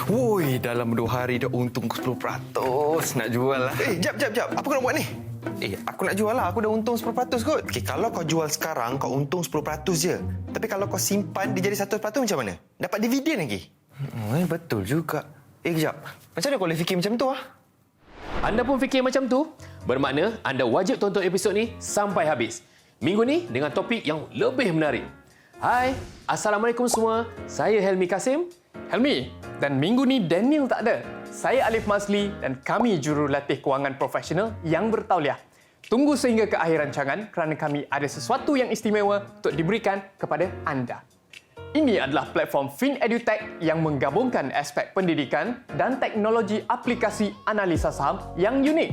Woi, dalam 2 hari dah untung 10% nak jual lah. Jap. Apa kau nak buat ni? Aku nak jual lah. Aku dah untung 10% kot. Okey, kalau kau jual sekarang, kau untung 10% je. Tapi kalau kau simpan, dia jadi 100% macam mana? Dapat dividen lagi. Betul juga. Kejap. Macam mana kau boleh fikir macam tu ah? Anda pun fikir macam tu? Bermakna anda wajib tonton episod ni sampai habis. Minggu ni dengan topik yang lebih menarik. Hai, Assalamualaikum semua. Saya Helmi Kasim. Helmi, dan minggu ni Daniel tak ada. Saya Alif Mazli dan kami jurulatih kewangan profesional yang bertauliah. Tunggu sehingga ke akhir rancangan kerana kami ada sesuatu yang istimewa untuk diberikan kepada anda. Ini adalah platform FinEduTech yang menggabungkan aspek pendidikan dan teknologi aplikasi analisa saham yang unik.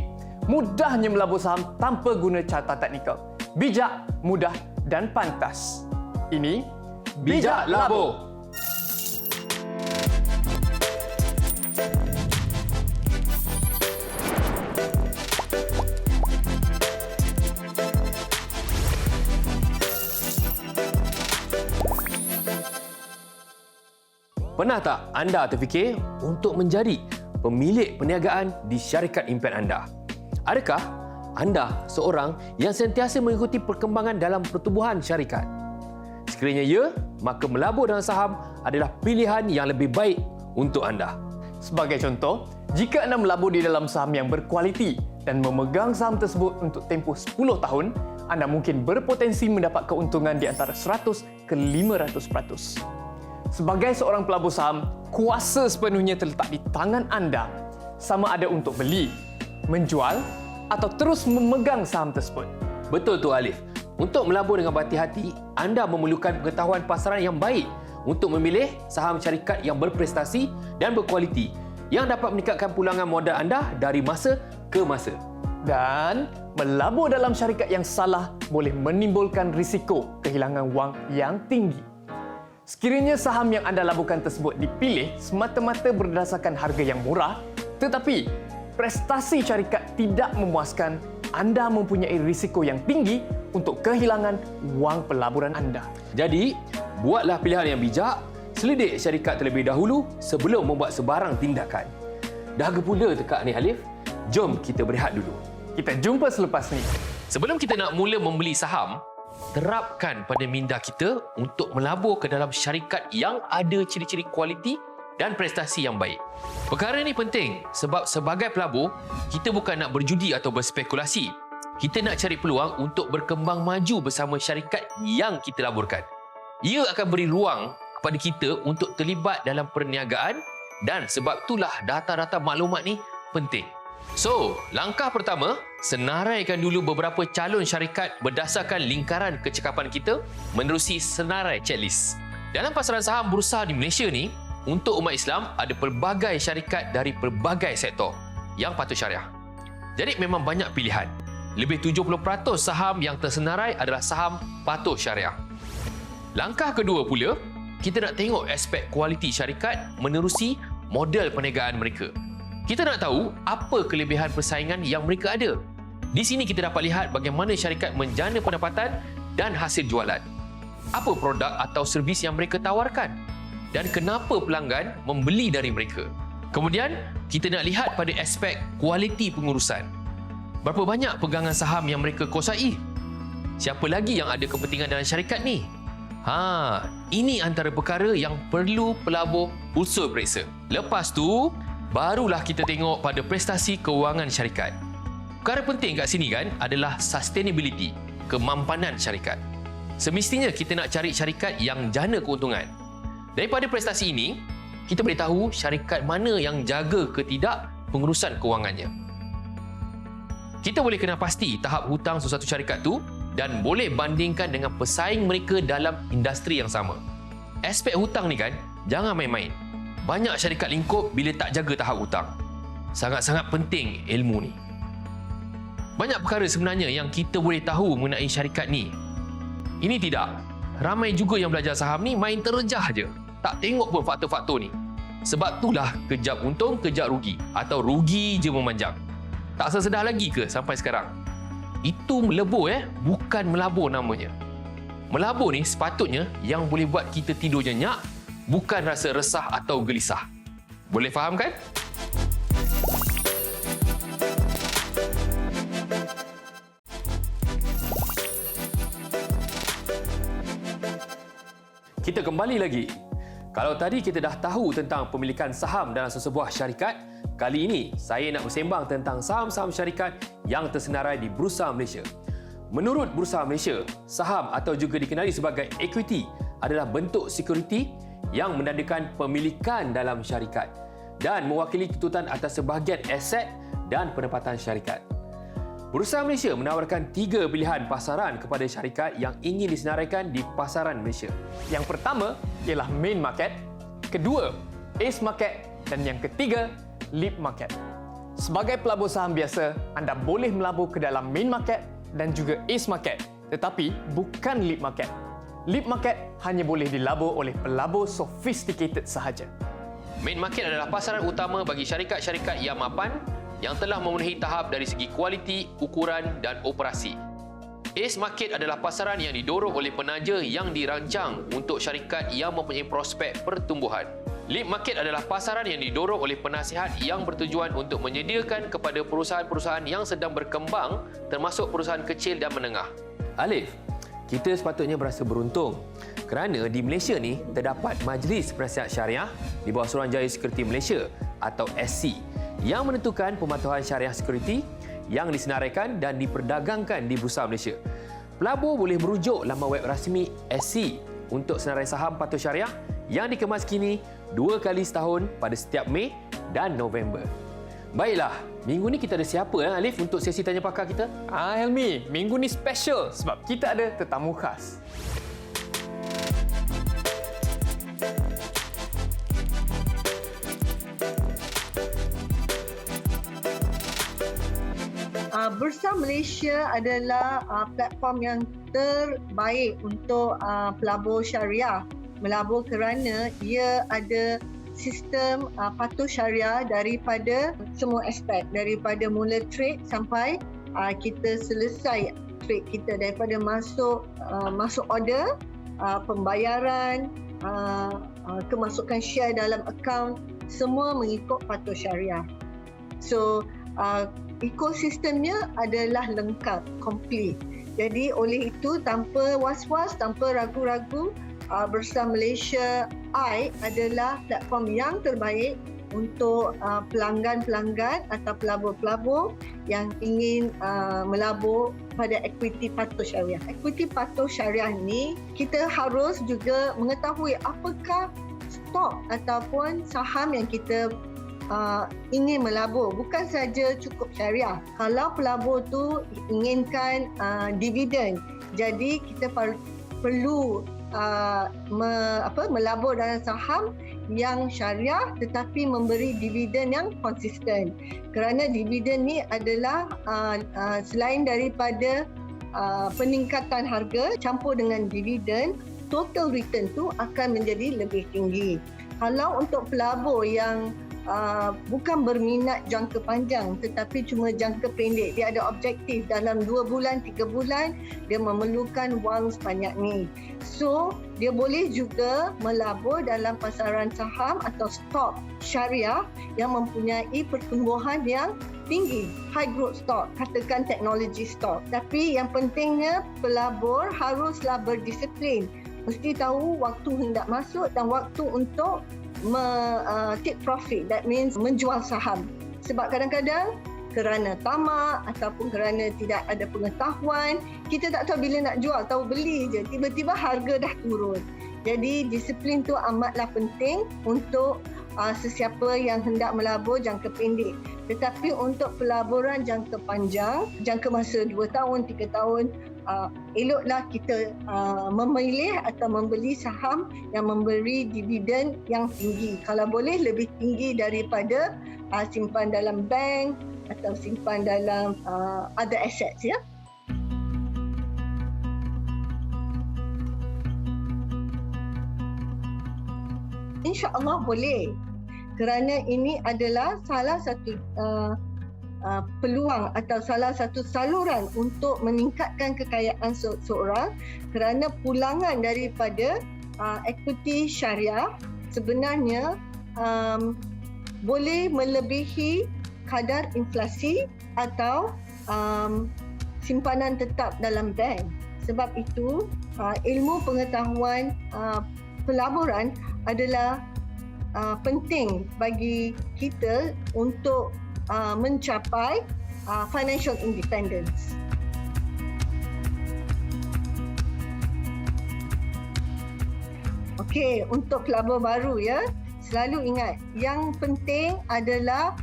Mudahnya melabur saham tanpa guna carta teknikal. Bijak, mudah dan pantas. Ini Bijak Labur. Pernah tak anda terfikir untuk menjadi pemilik perniagaan di syarikat impian anda? Adakah anda seorang yang sentiasa mengikuti perkembangan dalam pertubuhan syarikat? Sekiranya ya, maka melabur dalam saham adalah pilihan yang lebih baik untuk anda. Sebagai contoh, jika anda melabur di dalam saham yang berkualiti dan memegang saham tersebut untuk tempoh 10 tahun, anda mungkin berpotensi mendapat keuntungan di antara 100 ke 500%. Sebagai seorang pelabur saham, kuasa sepenuhnya terletak di tangan anda, sama ada untuk beli, menjual atau terus memegang saham tersebut. Betul tu Alif. Untuk melabur dengan berhati-hati, anda memerlukan pengetahuan pasaran yang baik untuk memilih saham syarikat yang berprestasi dan berkualiti yang dapat meningkatkan pulangan modal anda dari masa ke masa. Dan melabur dalam syarikat yang salah boleh menimbulkan risiko kehilangan wang yang tinggi. Sekiranya saham yang anda laburkan tersebut dipilih semata-mata berdasarkan harga yang murah, tetapi prestasi syarikat tidak memuaskan, anda mempunyai risiko yang tinggi untuk kehilangan wang pelaburan anda. Jadi, buatlah pilihan yang bijak, selidik syarikat terlebih dahulu sebelum membuat sebarang tindakan. Dah pula tekak ni Alif, jom kita berehat dulu. Kita jumpa selepas ni. Sebelum kita nak mula membeli saham, terapkan pada minda kita untuk melabur ke dalam syarikat yang ada ciri-ciri kualiti dan prestasi yang baik. Perkara ini penting sebab sebagai pelabur, kita bukan nak berjudi atau berspekulasi. Kita nak cari peluang untuk berkembang maju bersama syarikat yang kita laburkan. Ia akan beri ruang kepada kita untuk terlibat dalam perniagaan dan sebab itulah data-data maklumat ni penting. So, langkah pertama, senaraikan dulu beberapa calon syarikat berdasarkan lingkaran kecekapan kita menerusi senarai checklist. Dalam pasaran saham bursa di Malaysia ni, untuk umat Islam ada pelbagai syarikat dari pelbagai sektor yang patut syariah. Jadi memang banyak pilihan. Lebih 70% saham yang tersenarai adalah saham patuh syariah. Langkah kedua pula, kita nak tengok aspek kualiti syarikat menerusi model perniagaan mereka. Kita nak tahu apa kelebihan persaingan yang mereka ada. Di sini kita dapat lihat bagaimana syarikat menjana pendapatan dan hasil jualan. Apa produk atau servis yang mereka tawarkan dan kenapa pelanggan membeli dari mereka. Kemudian, kita nak lihat pada aspek kualiti pengurusan. Berapa banyak pegangan saham yang mereka kuasai? Siapa lagi yang ada kepentingan dalam syarikat ni? Ini antara perkara yang perlu pelabur usul periksa. Lepas tu, barulah kita tengok pada prestasi kewangan syarikat. Perkara penting kat sini kan adalah sustainability, kemampanan syarikat. Semestinya kita nak cari syarikat yang jana keuntungan. Daripada prestasi ini, kita boleh tahu syarikat mana yang jaga ke tidak pengurusan kewangannya. Kita boleh kenal pasti tahap hutang sesuatu syarikat tu dan boleh bandingkan dengan pesaing mereka dalam industri yang sama. Aspek hutang ni kan, jangan main-main. Banyak syarikat lingkup bila tak jaga tahap hutang. Sangat-sangat penting ilmu ni. Banyak perkara sebenarnya yang kita boleh tahu mengenai syarikat ni. Ini tidak. Ramai juga yang belajar saham ni main terjah je. Tak tengok pun faktor-faktor ni. Sebab itulah kejap untung, kejap rugi. Atau rugi je memanjang. Tak sesedar lagi ke sampai sekarang? Itu melebur bukan melabur namanya. Melabur ni sepatutnya yang boleh buat kita tidur nyenyak, bukan rasa resah atau gelisah. Boleh faham kan? Kita kembali lagi. Kalau tadi kita dah tahu tentang pemilikan saham dalam sesebuah syarikat, kali ini saya nak bersembang tentang saham-saham syarikat yang tersenarai di Bursa Malaysia. Menurut Bursa Malaysia, saham atau juga dikenali sebagai equity adalah bentuk security yang menandakan pemilikan dalam syarikat dan mewakili tututan atas sebahagian aset dan pendapatan syarikat. Bursa Malaysia menawarkan 3 pilihan pasaran kepada syarikat yang ingin disenaraikan di pasaran Malaysia. Yang pertama ialah main market, kedua ace market dan yang ketiga leap market. Sebagai pelabur saham biasa, anda boleh melabur ke dalam main market dan juga ace market, tetapi bukan leap market. Leap market hanya boleh dilabur oleh pelabur sophisticated sahaja. Main market adalah pasaran utama bagi syarikat-syarikat yang mapan yang telah memenuhi tahap dari segi kualiti, ukuran dan operasi. Ace market adalah pasaran yang didorong oleh penaja yang dirancang untuk syarikat yang mempunyai prospek pertumbuhan. Leap market adalah pasaran yang didorong oleh penasihat yang bertujuan untuk menyediakan kepada perusahaan-perusahaan yang sedang berkembang, termasuk perusahaan kecil dan menengah. Alif, kita sepatutnya berasa beruntung kerana di Malaysia ni terdapat Majlis Penasihat Syariah di bawah Suruhanjaya Sekuriti Malaysia atau SC yang menentukan pematuhan syariah security yang disenaraikan dan diperdagangkan di Bursa Malaysia. Pelabur boleh merujuk laman web rasmi SC untuk senarai saham patuh syariah yang dikemas kini 2 kali setahun pada setiap Mei dan November. Baiklah, minggu ni kita ada siapa Alif untuk sesi tanya pakar kita? Helmi, minggu ni special sebab kita ada tetamu khas. Bursa Malaysia adalah platform yang terbaik untuk pelabur syariah. Melabur kerana ia ada sistem patuh syariah daripada semua aspek, daripada mula trade sampai kita selesai trade kita, daripada masuk order, pembayaran, kemasukan share dalam akaun, semua mengikut patuh syariah. So ekosistemnya adalah lengkap, komplit. Jadi oleh itu tanpa was-was, tanpa ragu-ragu, Bursa Malaysia I adalah platform yang terbaik untuk pelanggan-pelanggan atau pelabur-pelabur yang ingin melabur pada equity patuh syariah. Equity patuh syariah ni kita harus juga mengetahui apakah stok ataupun saham yang kita ingin melabur, bukan saja cukup syariah. Kalau pelabur tu inginkan dividen, jadi kita perlu melabur dalam saham yang syariah tetapi memberi dividen yang konsisten. Kerana dividen ni adalah selain daripada peningkatan harga campur dengan dividen, total return tu akan menjadi lebih tinggi. Kalau untuk pelabur yang bukan berminat jangka panjang tetapi cuma jangka pendek, dia ada objektif dalam 2 bulan, 3 bulan dia memerlukan wang sebanyak ni. So, dia boleh juga melabur dalam pasaran saham atau stok syariah yang mempunyai pertumbuhan yang tinggi, high growth stock, katakan teknologi stock. Tapi yang pentingnya pelabur haruslah berdisiplin. Mesti tahu waktu hendak masuk dan waktu untuk take profit, that means menjual saham. Sebab kadang-kadang kerana tamak ataupun kerana tidak ada pengetahuan, kita tak tahu bila nak jual, tahu beli je, tiba-tiba harga dah turun. Jadi disiplin tu amatlah penting untuk sesiapa yang hendak melabur jangka pendek. Tetapi untuk pelaburan jangka panjang, jangka masa 2 tahun, 3 tahun, eloklah kita memilih atau membeli saham yang memberi dividen yang tinggi. Kalau boleh lebih tinggi daripada simpan dalam bank atau simpan dalam other assets, ya. InsyaAllah boleh. Kerana ini adalah salah satu peluang atau salah satu saluran untuk meningkatkan kekayaan seseorang, kerana pulangan daripada equity syariah sebenarnya boleh melebihi kadar inflasi atau simpanan tetap dalam bank. Sebab itu, ilmu pengetahuan pelaburan adalah penting bagi kita untuk mencapai financial independence. Okey, untuk pelabur baru ya, selalu ingat yang penting adalah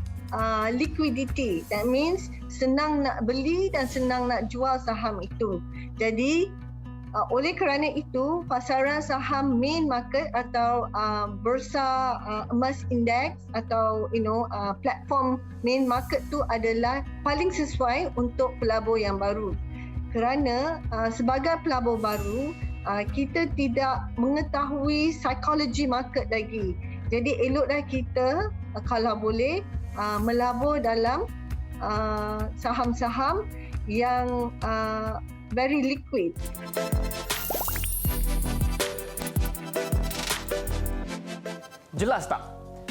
liquidity. That means senang nak beli dan senang nak jual saham itu. Jadi oleh kerana itu, pasaran saham main market atau bursa emas index atau platform main market tu adalah paling sesuai untuk pelabur yang baru. Kerana sebagai pelabur baru, kita tidak mengetahui psikologi market lagi. Jadi eloklah kita kalau boleh melabur dalam saham-saham yang very liquid. Jelas tak?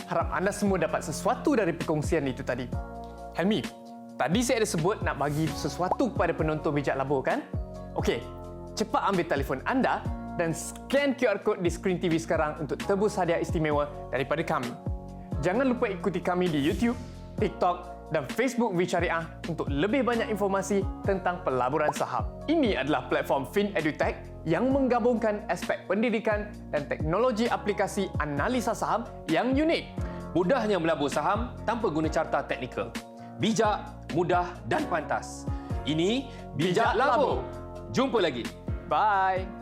Harap anda semua dapat sesuatu dari perkongsian itu tadi. Helmi, tadi saya ada sebut nak bagi sesuatu kepada penonton bijak labur kan? Okey, cepat ambil telefon anda dan scan QR code di skrin TV sekarang untuk tebus hadiah istimewa daripada kami. Jangan lupa ikuti kami di YouTube, TikTok dan Facebook Vycariah untuk lebih banyak informasi tentang pelaburan saham. Ini adalah platform FinEduTech yang menggabungkan aspek pendidikan dan teknologi aplikasi analisa saham yang unik. Mudahnya melabur saham tanpa guna carta teknikal. Bijak, mudah dan pantas. Ini Bijak Labur. Jumpa lagi. Bye.